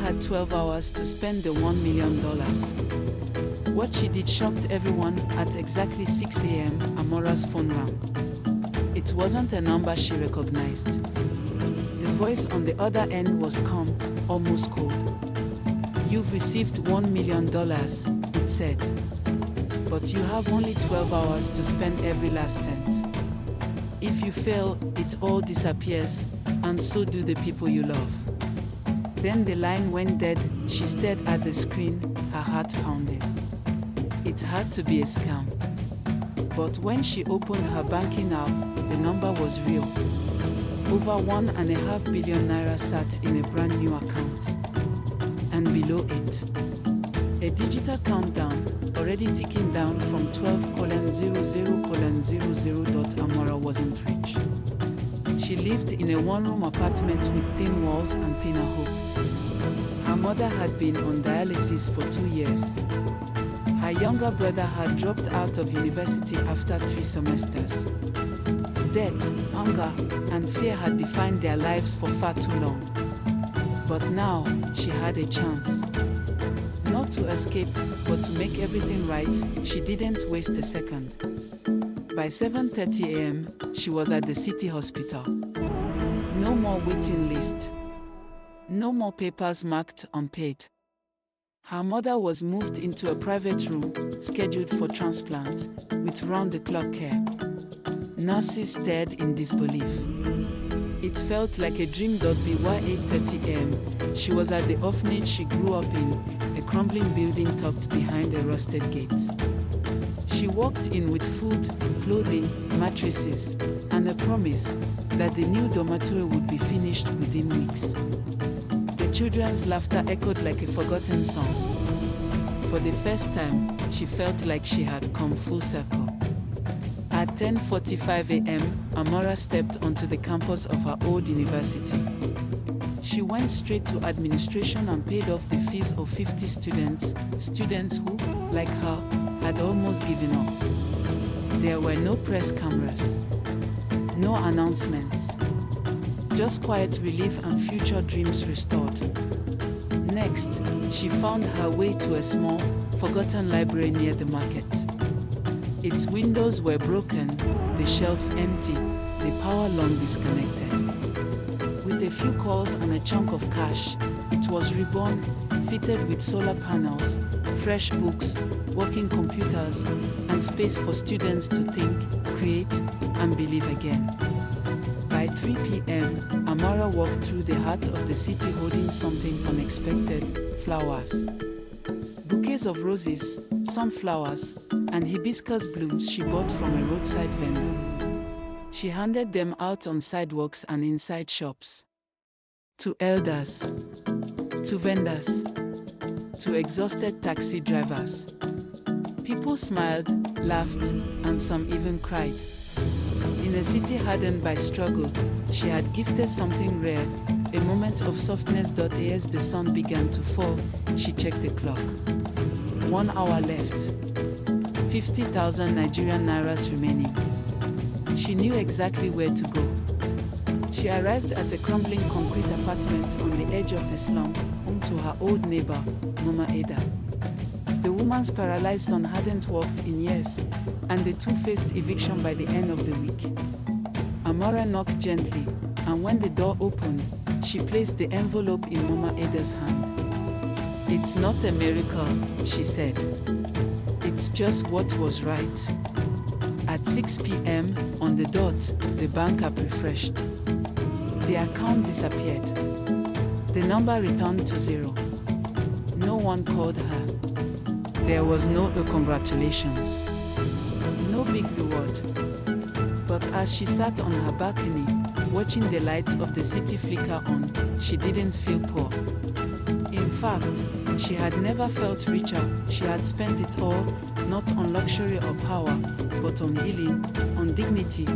had 12 hours to spend the $1 million. What she did shocked everyone. At exactly 6 a.m., Amara's phone rang. It wasn't a number she recognized. The voice on the other end was calm, almost cold. "You've received $1 million, it said. But you have only 12 hours to spend every last cent. If you fail, it all disappears, and so do the people you love." Then the line went dead. She stared at the screen, her heart pounding. It had to be a scam. But when she opened her banking app, the number was real. Over 1.5 billion naira sat in a brand new account. And below it, a digital countdown, already ticking down from 12:00:00. Amara wasn't rich. She lived in a one-room apartment with thin walls and thinner hope. Her mother had been on dialysis for 2 years. Her younger brother had dropped out of university after 3 semesters. Debt, hunger, and fear had defined their lives for far too long. But now, she had a chance. Not to escape, but to make everything right. She didn't waste a second. By 7:30 a.m., she was at the city hospital. No more waiting list. No more papers marked unpaid. Her mother was moved into a private room, scheduled for transplant, with round-the-clock care. Nurses stared in disbelief. It felt like a dream. By 8:30 a.m., she was at the orphanage she grew up in, a crumbling building tucked behind a rusted gate. She walked in with food, clothing, mattresses, and a promise that the new dormitory would be finished within weeks. The children's laughter echoed like a forgotten song. For the first time, she felt like she had come full circle. At 10:45 a.m., Amara stepped onto the campus of her old university. She went straight to administration and paid off the fees of 50 students who, like her, had almost given up. There were no press cameras, no announcements, just quiet relief and future dreams restored. Next, she found her way to a small, forgotten library near the market. Its windows were broken, the shelves empty, the power long disconnected. With a few calls and a chunk of cash, it was reborn, fitted with solar panels, fresh books, working computers, and space for students to think, create, and believe again. By 3 p.m., Amara walked through the heart of the city holding something unexpected: flowers. Bouquets of roses, sunflowers, and hibiscus blooms she bought from a roadside vendor. She handed them out on sidewalks and inside shops. To elders, to vendors, to exhausted taxi drivers. People smiled, laughed, and some even cried. In a city hardened by struggle, she had gifted something rare, a moment of softness. As the sun began to fall, she checked the clock. 1 hour left. 50,000 Nigerian nairas remaining. She knew exactly where to go. She arrived at a crumbling concrete apartment on the edge of the slum, home to her old neighbor, Mama Ada. The woman's paralyzed son hadn't walked in years, and the two faced eviction by the end of the week. Amara knocked gently, and when the door opened, she placed the envelope in Mama Ada's hand. "It's not a miracle," she said. "It's just what was right." At 6 p.m., on the dot, the bank app refreshed. The account disappeared. The number returned to 0. No one called her. There was no congratulations. No big reward. But as she sat on her balcony, watching the lights of the city flicker on, she didn't feel poor. In fact, she had never felt richer. She had spent it all, not on luxury or power, but on healing, on dignity,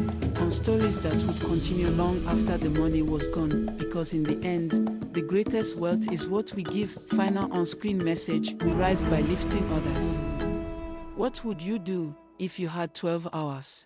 on stories that would continue long after the money was gone, because in the end, the greatest wealth is what we give. Final on-screen message: we rise by lifting others. What would you do if you had 12 hours?